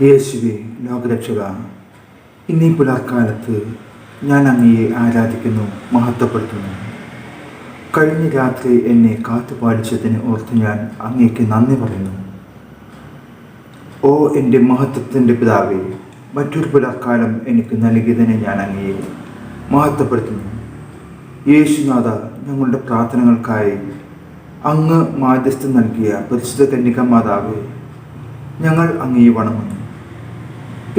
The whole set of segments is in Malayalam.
യേശുവേ, ലോകരക്ഷക, ഇന്നീ പുലർക്കാലത്ത് ഞാൻ അങ്ങയെ ആരാധിക്കുന്നു, മഹത്വപ്പെടുത്തുന്നു. കഴിഞ്ഞ രാത്രി എന്നെ കാത്തുപാലിച്ചതിന് ഓർത്ത് ഞാൻ അങ്ങേക്ക് നന്ദി പറയുന്നു. ഓ എൻ്റെ മഹത്വത്തിൻ്റെ പിതാവേ, മറ്റൊരു പുലർക്കാലം എനിക്ക് നൽകിയതിനെ ഞാൻ അങ്ങയെ മഹത്വപ്പെടുത്തുന്നു. യേശുനാഥ, ഞങ്ങളുടെ പ്രാർത്ഥനകൾക്കായി അങ്ങ് മാധ്യസ്ഥം നൽകിയ പരിശുദ്ധ കന്യക മാതാവേ, ഞങ്ങൾ അങ്ങയെ വണങ്ങുന്നു.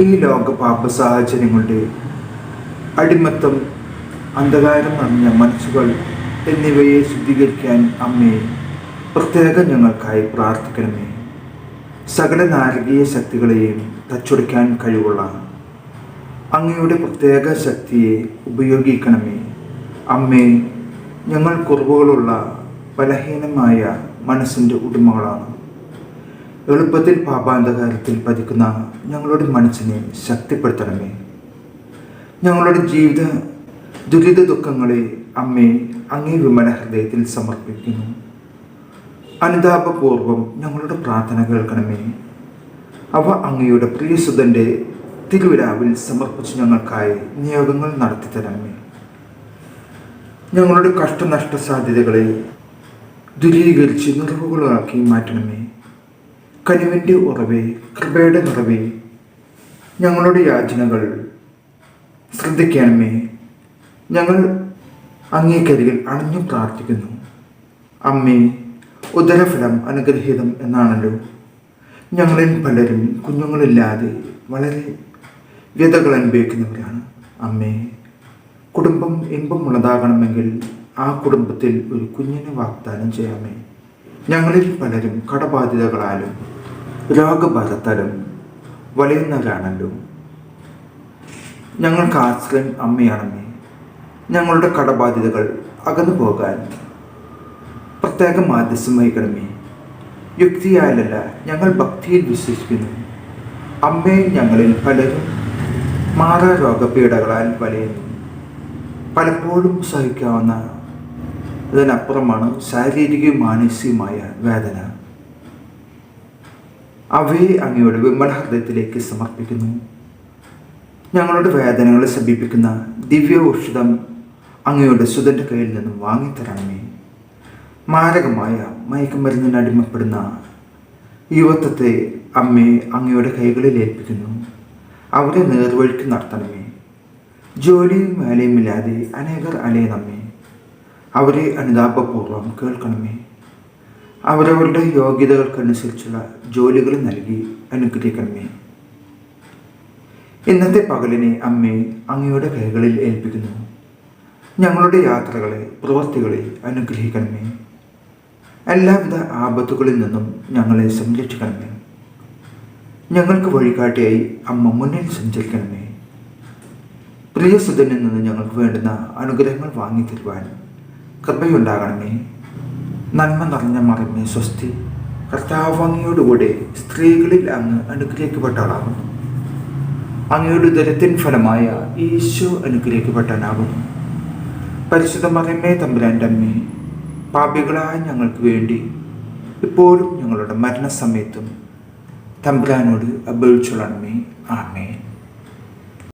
ഈ ലോക പാപ സാഹചര്യങ്ങളുടെ അടിമത്തം, അന്ധകാരം നിറഞ്ഞ മനസ്സുകൾ എന്നിവയെ ശുദ്ധീകരിക്കാൻ അമ്മേ പ്രത്യേകം ഞങ്ങൾക്കായി പ്രാർത്ഥിക്കണമേ. സകല നാരകീയ ശക്തികളെയും തച്ചുടയ്ക്കാൻ കഴിവുള്ള അങ്ങയുടെ പ്രത്യേക ശക്തിയെ ഉപയോഗിക്കണമേ. അമ്മേ, ഞങ്ങൾ കുറവുകളുള്ള ബലഹീനമായ മനസ്സിൻ്റെ ഉടമകളാണ്. എളുപ്പത്തിൽ പാപാന്ധകാരത്തിൽ പതിക്കുന്ന ഞങ്ങളുടെ മനസ്സിനെ ശക്തിപ്പെടുത്തണമേ. ഞങ്ങളുടെ ജീവിത ദുരിത ദുഃഖങ്ങളെ അമ്മേ അങ്ങേ വിമല ഹൃദയത്തിൽ സമർപ്പിക്കുന്നു. അനുതാപപൂർവം ഞങ്ങളുടെ പ്രാർത്ഥന കേൾക്കണമേ. അവ അങ്ങയുടെ പ്രിയസുതൻ്റെ തിരുവിലാവിൽ സമർപ്പിച്ച് ഞങ്ങൾക്കായി നിയോഗങ്ങൾ നടത്തി തരണമേ. ഞങ്ങളുടെ കഷ്ടനഷ്ട സാധ്യതകളെ ദുരീകരിച്ച് നിറവുകളാക്കി മാറ്റണമേ. കനിവിൻ്റെ ഉറവേ, കൃപയുടെ നിറവേ, ഞങ്ങളുടെ യാചനകൾ ശ്രദ്ധിക്കണമേ. ഞങ്ങൾ അങ്ങേക്കരികിൽ അണഞ്ഞു പ്രാർത്ഥിക്കുന്നു. അമ്മേ, ഉദരഫലം അനുഗ്രഹീതം എന്നാണല്ലോ. ഞങ്ങളിൽ പലരും കുഞ്ഞുങ്ങളില്ലാതെ വളരെ വ്യതകൾ അനുഭവിക്കുന്നവരാണ്. അമ്മേ, കുടുംബം ഇമ്പമുള്ളതാകണമെങ്കിൽ ആ കുടുംബത്തിൽ ഒരു കുഞ്ഞിനെ വാഗ്ദാനം ചെയ്യാമേ. ഞങ്ങളിൽ പലരും കടബാധ്യതകളാലും രോഗബാധത്താലും വലയുന്നവരാണല്ലോ. ഞങ്ങൾക്ക് ആശ്രയം അമ്മയാണമ്മേ. ഞങ്ങളുടെ കടബാധ്യതകൾ അകന്നു പോകാൻ പ്രത്യേക മാധ്യസ്ഥം വഹിക്കണമേ. യുക്തിയാലല്ല, ഞങ്ങൾ ഭക്തിയിൽ വിശ്വസിക്കുന്നു. അമ്മേ, ഞങ്ങളിൽ പലരും മാറാ രോഗപീഠകളാൽ വലയുന്നു. പലപ്പോഴും സഹിക്കാവുന്ന അതിനപ്പുറമാണ് ശാരീരികവും മാനസികമായ വേദന. അവയെ അങ്ങയുടെ വിമല ഹൃദയത്തിലേക്ക് സമർപ്പിക്കുന്നു. ഞങ്ങളുടെ വേദനകളെ സമീപിക്കുന്ന ദിവ്യ ഔഷധം അങ്ങയുടെ സുതൻ്റെ കയ്യിൽ നിന്നും വാങ്ങിത്തരണമേ. മാരകമായ മയക്കുമരുന്നിന് അടിമപ്പെടുന്ന യുവത്വത്തെ അമ്മേ അങ്ങയുടെ കൈകളിൽ ഏൽപ്പിക്കുന്നു. അവരെ നേർവഴിക്ക് നടത്തണമേ. ജോലിയും വേലയുമില്ലാതെ അനേകർ അലയണമേ. അവരെ അനുതാപപൂർവ്വം കേൾക്കണമേ. അവരവരുടെ യോഗ്യതകൾക്കനുസരിച്ചുള്ള ജോലികൾ നൽകി അനുഗ്രഹിക്കണമേ. ഇന്നത്തെ പകലിനെ അമ്മേ അങ്ങയുടെ കൈകളിൽ ഏൽപ്പിക്കുന്നു. ഞങ്ങളുടെ യാത്രകളെ, പ്രവൃത്തികളെ അനുഗ്രഹിക്കണമേ. എല്ലാവിധ ആപത്തുകളിൽ നിന്നും ഞങ്ങളെ സംരക്ഷിക്കണമേ. ഞങ്ങൾക്ക് വഴികാട്ടിയായി അമ്മ മുന്നിൽ സഞ്ചരിക്കണമേ. പ്രിയസുതനിൽ നിന്ന് ഞങ്ങൾക്ക് വേണ്ടുന്ന അനുഗ്രഹങ്ങൾ വാങ്ങി തരുവാൻ കൃപയുണ്ടാകണമേ. നന്മ നിറഞ്ഞ മറിമേ സ്വസ്തി. കർത്താവ് അങ്ങയോടുകൂടെ സ്ത്രീകളിൽ അങ്ങ് അനുഗ്രഹിക്കപ്പെട്ട ആളാകുന്നു. അങ്ങയുടെ ഉദരത്തിൻ ഫലമായ ഈശോ അനുഗ്രഹിക്കപ്പെട്ടവനാകുന്നു. പരിശുദ്ധ മറിമേ തമ്പുരാൻ്റെ അമ്മേ, പാപികളായ ഞങ്ങൾക്ക് വേണ്ടി ഇപ്പോഴും ഞങ്ങളുടെ മരണസമയത്തും തമ്പുരാനോട് അപേക്ഷിച്ചുകൊള്ളണമേ. ആമേൻ.